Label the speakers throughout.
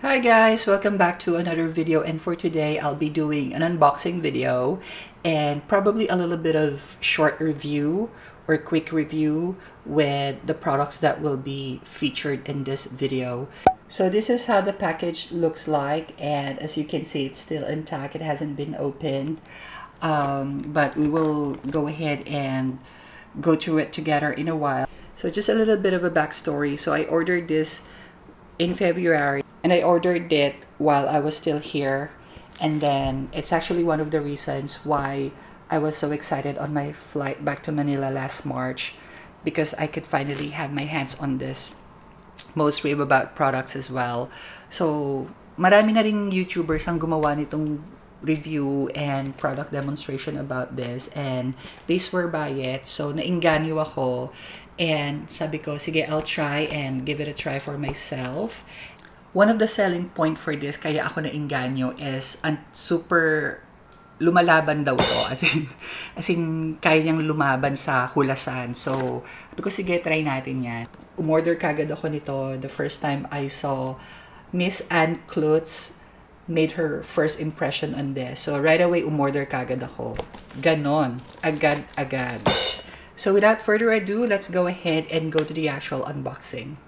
Speaker 1: Hi guys, welcome back to another video, and for today I'll be doing an unboxing video and probably a little bit of short review or quick review with the products that will be featured in this video. So this is how the package looks like, and as you can see, it's still intact. It hasn't been opened, but we will go ahead and go through it together in a while. So just a little bit of a backstory. So I ordered this in February, and I ordered it while I was still here, and then it's actually one of the reasons why I was so excited on my flight back to Manila last March, because I could finally have my hands on this most rave about products as well. So marami na ring YouTubers ang gumawa nitong review and product demonstration about this, and they swear by it. So nainganyo ako, and sabi ko, sige, I'll try and give it a try for myself. One of the selling point for this, kaya ako nainganyo, is super lumalaban daw to. As in, kaya niyang lumaban sa hulasan. So, sabi ko, sige, try natin yan. Umorder kagad ako nito the first time I saw Miss Anne Klutz made her first impression on this. So, right away, umorder kagad ako. Ganon. Agad-agad. So, without further ado, let's go ahead and go to the actual unboxing.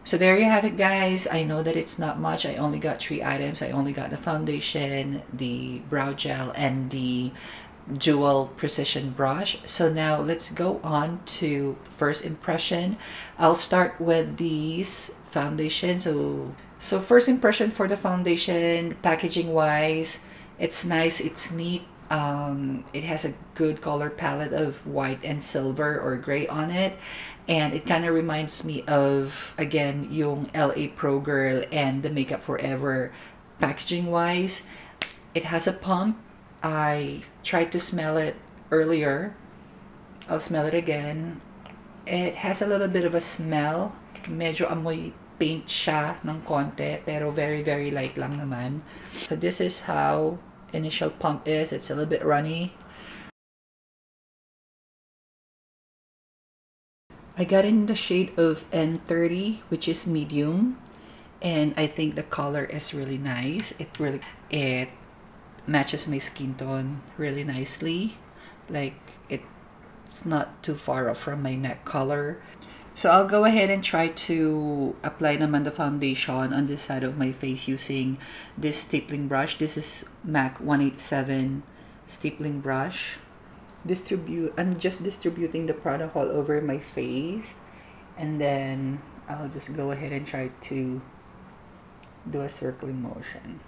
Speaker 1: So there you have it, guys. I know that it's not much. I only got 3 items. I only got the foundation, the brow gel, and the Dual Precision brush. So now let's go on to first impression. I'll start with these foundation. So first impression for the foundation, packaging wise, it's nice, it's neat. It has a good color palette of white and silver or gray on it, and it kind of reminds me of, again, yung LA Pro Girl and the Makeup Forever packaging wise. It has a pump. I tried to smell it earlier. I'll smell it again. It has a little bit of a smell. Medyo amoy paint siya ng konti, pero very, very light lang naman. So this is how initial pump is. It's a little bit runny. I got in the shade of N30, which is medium, and I think the color is really nice. It matches my skin tone really nicely. Like, it's not too far off from my neck color. So I'll go ahead and try to apply naman the foundation on this side of my face using this stippling brush. This is MAC 187 stippling brush. I'm just distributing the product all over my face, and then I'll just go ahead and try to do a circling motion.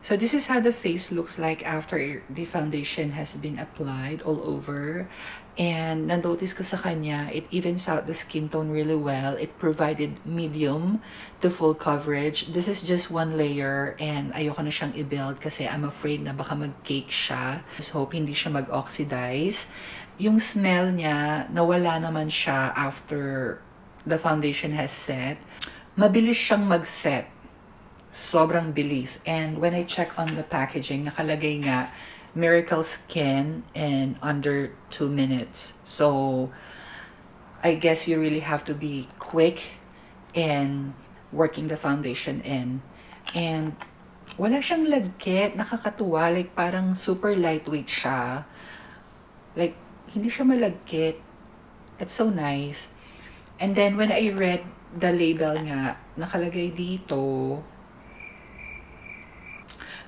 Speaker 1: So this is how the face looks like after the foundation has been applied all over. And na-notice ko sa kanya, it evens out the skin tone really well. It provided medium to full coverage. This is just one layer, and ayoko na siyang i-build kasi I'm afraid na baka mag-cake siya. Just hope hindi siya mag-oxidize. Yung smell niya, nawala naman siya after the foundation has set. Mabilis siyang mag-set. Sobrang bilis. And when I check on the packaging, nakalagay nga Miracle Skin in under 2 minutes. So I guess you really have to be quick in working the foundation in. And wala siyang lagkit, nakakatuwa. Like, parang super lightweight siya. Like, hindi siya malagkit. It's so nice. And then when I read the label nga, nakalagay dito,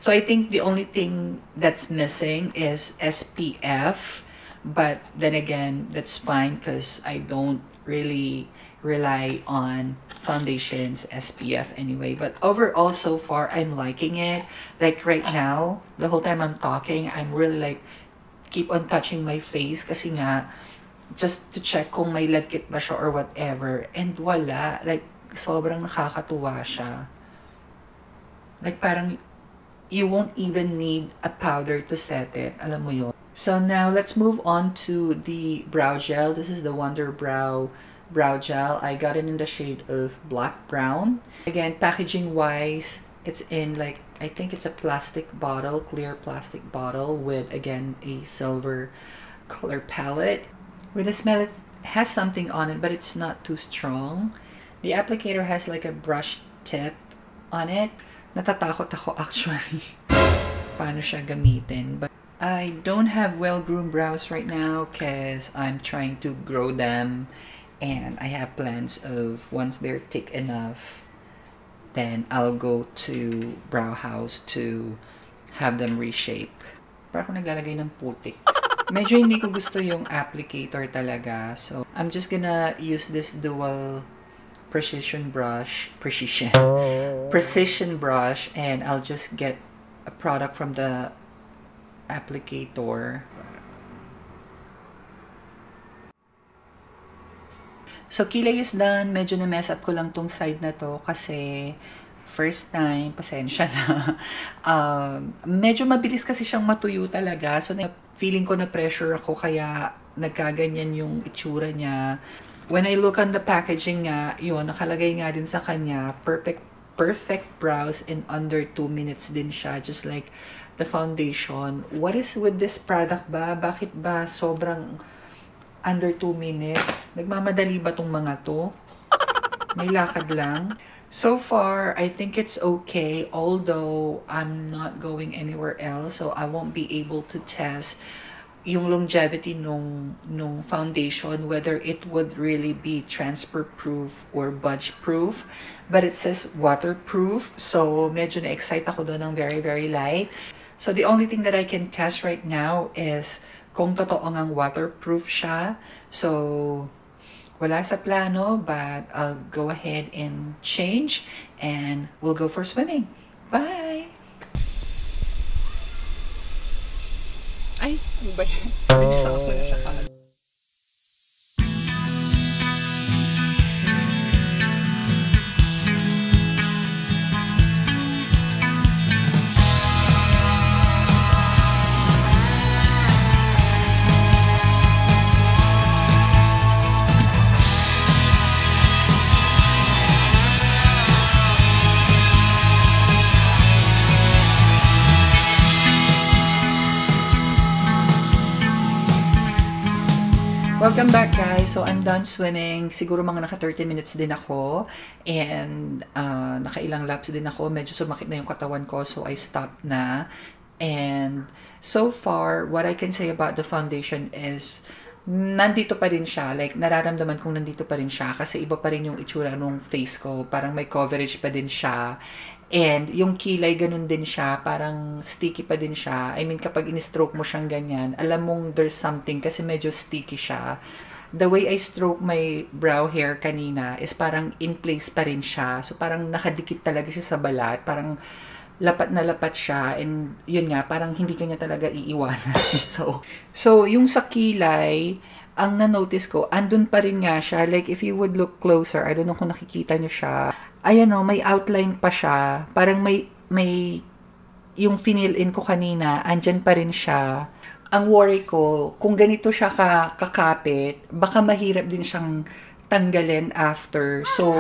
Speaker 1: So I think the only thing that's missing is SPF. But then again, that's fine because I don't really rely on foundations SPF anyway. But overall, so far, I'm liking it. Like right now, the whole time I'm talking, I'm really like, keep on touching my face kasi nga, just to check kung may lagkit ba siya or whatever. And wala. Like, sobrang nakakatuwa siya. Like, parang, you won't even need a powder to set it. Alam mo yun? So now, let's move on to the brow gel. This is the Wonder Brow Gel. I got it in the shade of black brown. Again, packaging wise, it's in like, I think it's a plastic bottle, clear plastic bottle with, again, a silver color palette. With the smell, it has something on it, but it's not too strong. The applicator has like a brush tip on it. Natatakot ako actually paano siya gamitin. But I don't have well-groomed brows right now because I'm trying to grow them, and I have plans of once they're thick enough, then I'll go to Brow House to have them reshape. Parang ako naglalagay ng putik. Medyo hindi ko gusto yung applicator talaga. So, I'm just gonna use this dual precision brush, and I'll just get a product from the applicator. So, kilay is done. Medyo na-mess up ko lang tong side na to kasi first time, pasensya na. Medyo mabilis kasi siyang matuyo talaga. So, feeling ko na pressure ako kaya nagkaganyan yung itsura niya. When I look on the packaging nga, yun, nakalagay nga din sa kanya, perfect brows in under 2 minutes din siya. Just like the foundation. What is with this product ba? Bakit ba sobrang under 2 minutes? Nagmamadali ba tong mga to? May lakad lang. So far, I think it's okay, although I'm not going anywhere else, so I won't be able to test yung longevity nung foundation, whether it would really be transfer proof or budge proof. But it says waterproof, so medyo na-excite ako doon ng very light. So the only thing that I can test right now is kung totoo ngang waterproof siya. So wala sa plano, but I'll go ahead and change and we'll go for swimming. Bye! Ay, ano ba yan? Binisa ko na siya kagad. Welcome back guys! So I'm done swimming. Siguro mga naka 30 minutes din ako. And nakailang laps din ako. Medyo sumakit na yung katawan ko. So I stopped na. And so far, what I can say about the foundation is nandito pa rin siya. Like nararamdaman kong nandito pa rin siya. Kasi iba pa rin yung itsura nung face ko. Parang may coverage pa din siya. And yung kilay, ganun din siya. Parang sticky pa din siya. I mean, kapag in-stroke mo siyang ganyan, alam mong there's something kasi medyo sticky siya. The way I stroke my brow hair kanina is parang in place pa rin siya. So, parang nakadikit talaga siya sa balat. Parang lapat na lapat siya. And yun nga, parang hindi kanya talaga iiwanan. So, yung sa kilay, ang na-notice ko, andun pa rin nga siya. Like, if you would look closer, I don't know kung nakikita nyo siya. Ayan o, may outline pa siya. Parang may yung fill in ko kanina, andyan pa rin siya. Ang worry ko, kung ganito siya kakapit, baka mahirap din siyang tanggalin after. So,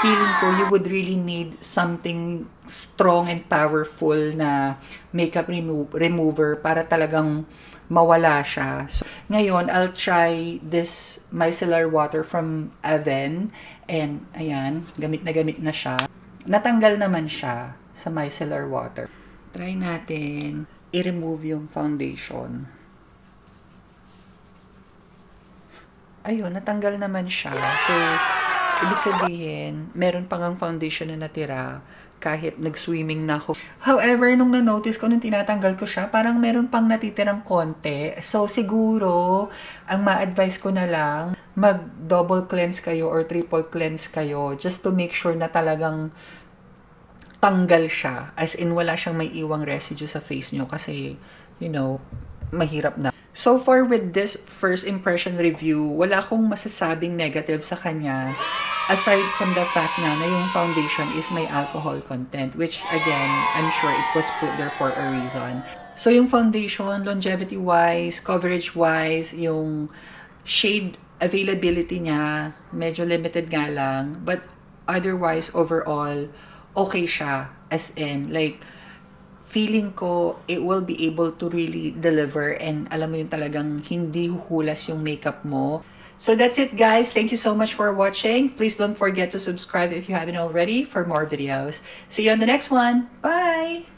Speaker 1: feeling ko, you would really need something strong and powerful na makeup remover para talagang mawala siya. So, ngayon, I'll try this micellar water from Avène. And, ayan, gamit na siya. Natanggal naman siya sa micellar water. Try natin i-remove yung foundation. Ayun, natanggal naman siya. So, ibig sabihin, meron pang ang foundation na natira. kahit nag-swimming na ako. However, nung na-notice ko, nung tinatanggal ko siya, parang meron pang natitirang konti. So, siguro, ang ma-advise ko na lang, mag-double cleanse kayo or triple cleanse kayo just to make sure na talagang tanggal siya. As in, wala siyang may iwang residue sa face nyo kasi, you know, mahirap na. So far with this first impression review, wala akong masasabing negative sa kanya aside from the fact na yung foundation is may alcohol content, which again, I'm sure it was put there for a reason. So yung foundation, longevity-wise, coverage-wise, yung shade availability niya, medyo limited nga lang, but otherwise, overall, okay siya. As in, like, feeling ko, it will be able to really deliver and alam mo yung talagang hindi huhulas yung makeup mo. So that's it guys. Thank you so much for watching. Please don't forget to subscribe if you haven't already for more videos. See you on the next one. Bye!